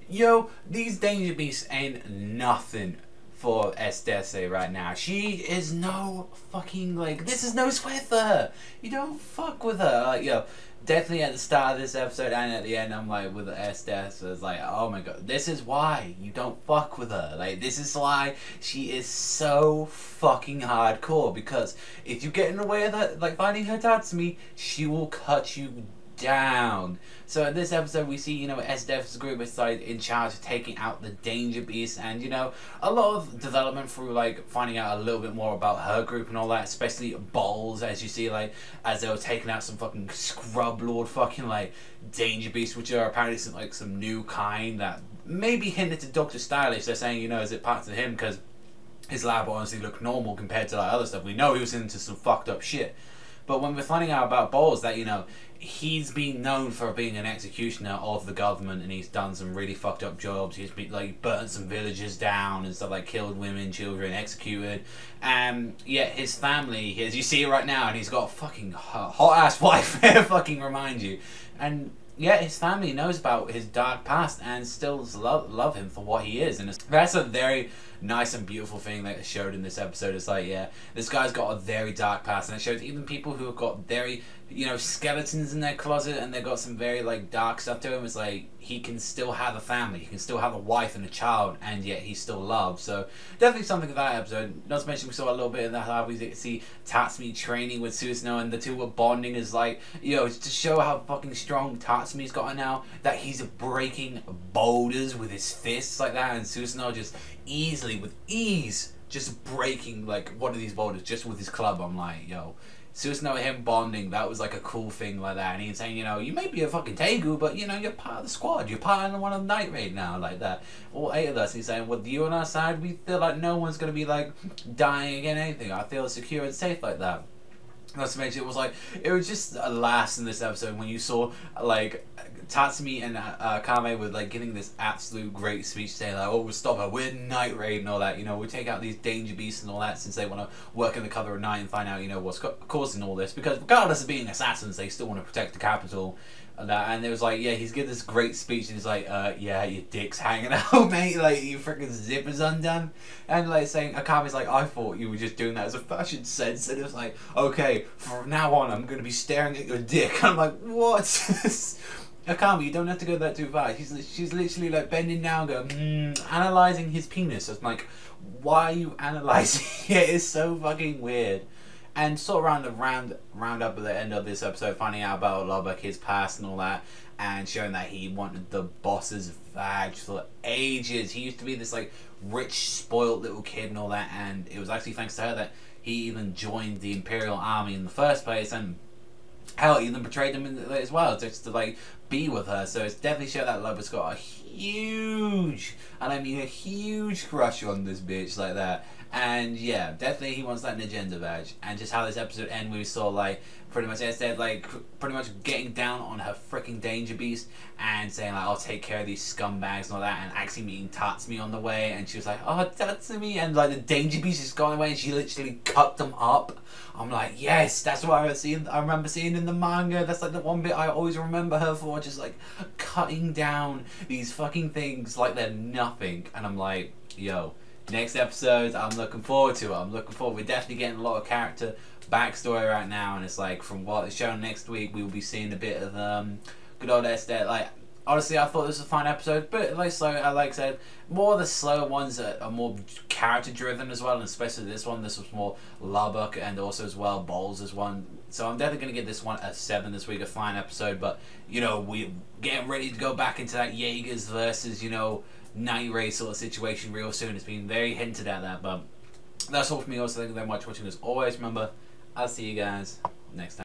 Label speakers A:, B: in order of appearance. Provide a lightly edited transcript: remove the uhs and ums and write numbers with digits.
A: Yo, these danger beasts ain't nothing for Esdeath right now. She is no fucking, like, this is no sweat for her. You don't fuck with her. Like, yo, definitely at the start of this episode and at the end, I'm like, with Esdeath, it's like, oh my god, this is why you don't fuck with her. Like, this is why she is so fucking hardcore, because if you get in the way of her, like, finding her Tatsumi, she will cut you down. So in this episode we see, you know, Esdeath's group is like in charge of taking out the danger beast, and you know, a lot of development through like finding out a little bit more about her group and all that, especially Balls, as you see, like as they were taking out some fucking scrub lord fucking like danger beasts, which are apparently some new kind that maybe hinted to Dr. Stylish. They're saying, you know, is it parts of him, because his lab honestly looked normal compared to like other stuff. We know he was into some fucked up shit. But when we're finding out about Balls, that, you know, he's been known for being an executioner of the government, and he's done some really fucked up jobs. He's been, like, burnt some villages down and stuff, like killed women, children, executed. And yet his family, as you see right now, and he's got a fucking hot-ass wife, fucking remind you. And yet his family knows about his dark past and still love him for what he is. And that's a very nice and beautiful thing that it showed in this episode. It's like, yeah, this guy's got a very dark past, and it shows even people who have got very, you know, skeletons in their closet and they've got some very like dark stuff to him. It's like he can still have a family, he can still have a wife and a child, and yet he's still loved. So definitely something of that episode. Not to mention we saw a little bit of that, how we see Tatsumi training with Susanoo, and the two were bonding as like, you know, to show how fucking strong Tatsumi's got now, that he's breaking boulders with his fists like that, and Susanoo just with ease just breaking like one of these boulders just with his club. I'm like, yo, Susanoo and him bonding, that was like a cool thing like that. And he's saying, you know, you may be a fucking Tegu, but you know, you're part of the squad, you're part of one of the night raid now, like that. All 8 of us. He's saying, with you on our side, we feel like no one's gonna be like dying again, anything. I feel secure and safe like that. Not to mention, it was just a last in this episode when you saw like Tatsumi and Akame were like giving this absolute great speech saying like, oh, we'll stop her, we're night raid and all that, you know, we'll take out these danger beasts and all that, since they want to work in the cover of night and find out, you know, what's causing all this, because regardless of being assassins, they still want to protect the capital. And it was like, yeah, he's giving this great speech, and he's like, yeah, your dick's hanging out, mate, like, your freaking zipper's undone. And like saying, Akame's like, I thought you were just doing that as a fashion sense. And it was like, okay, from now on, I'm going to be staring at your dick. And I'm like, what? Akame, you don't have to go that too far. She's literally like bending down, going, analysing his penis. I'm like, why are you analysing it? It's so fucking weird. And sort of round up at the end of this episode, finding out about Lubbock, his past and all that, and showing that he wanted the boss's vag for ages. He used to be this like rich, spoiled little kid and all that, and it was actually thanks to her that he even joined the Imperial Army in the first place, and hell, even betrayed them as well, just to like be with her. So it's definitely showed that Lubbock's got a huge, and I mean a huge crush on this bitch like that. And yeah, definitely he wants that agenda badge. And just how this episode ended, we saw like pretty much Esdeath like pretty much getting down on her freaking danger beast and saying like, I'll take care of these scumbags and all that, and actually meeting Tatsumi on the way, and she was like, oh, Tatsumi, and like the danger beast is going away, and she literally cut them up. I'm like, yes, that's what I remember seeing in the manga. That's like the one bit I always remember her for, just like cutting down these fucking things like they're nothing. And I'm like, yo, next episode, I'm looking forward to it. We're definitely getting a lot of character backstory right now, and it's like, from what is shown next week, we will be seeing a bit of good old Esdeath. Like, honestly, I thought this was a fun episode, but like I said, more of the slower ones that are more character driven as well, and especially this one. This was more Lubbock, and also as well Balls as one. So I'm definitely going to give this one a 7 this week, a fine episode. But you know, we're getting ready to go back into that Jaegers versus, you know, night raid sort of situation real soon. It's been very hinted at that, but that's all from me. Also, thank you very much for watching. As always, remember, I'll see you guys next time.